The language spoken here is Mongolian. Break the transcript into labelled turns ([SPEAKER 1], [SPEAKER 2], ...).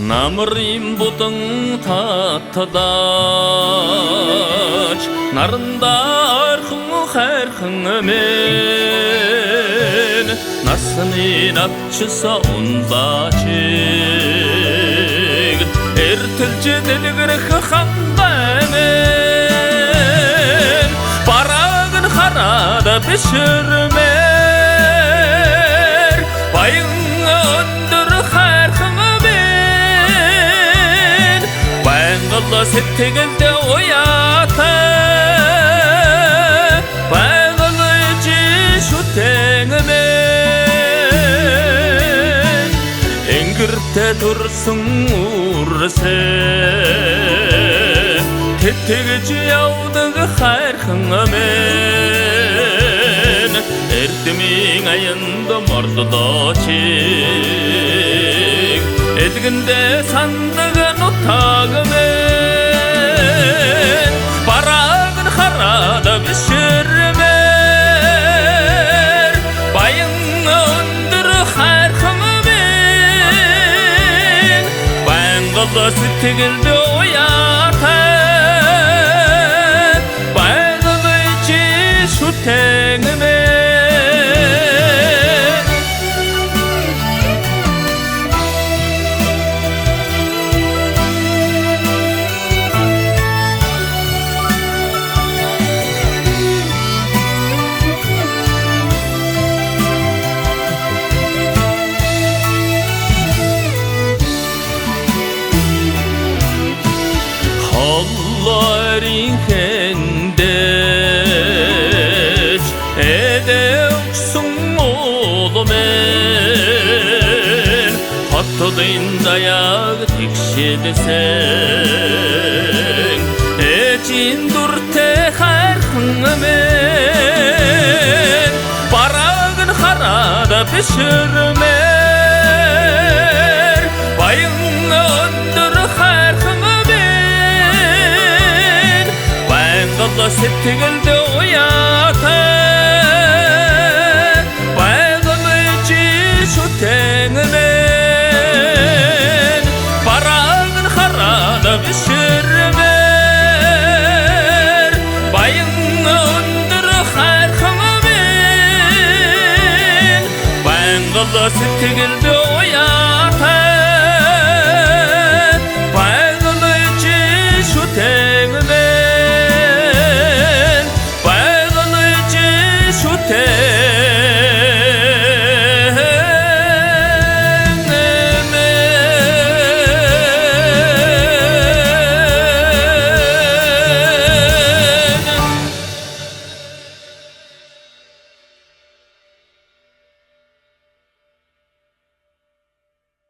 [SPEAKER 1] Намрын будан татадаач наранда архан хайрхан мен насны навчса унбачиг эртэлж дэлгэрэх хандаймэн бараг нь хараад бишэрмэр баян өндөр хайрхан сэтгэлд уяатай байгуулж шүтэнэмэн энгэртэ төрсөн үрсэ тэтгэж явдаг хайрхан мен эрдмийн аянд мордодочиг эдгэндэ сандаг нутагмэн бишэрмэр баян өндөр хайрхан мен байнгол сэтгэлд уяатай байгуулж шүтэнэмэн Холлорын хэндэж эдэвчсэн улмэн хотодын даяг тэгшэлсэн эжин дүртэй хайрхан мен бараг нь хараад бишэрмэр баян өндөр хайрхан сэтгэлд уяатай байгуулж шүтэнэмэн бараг нь хараад бишэрмэр баян өндөр хайрхан мен байгуулж сэтгэлд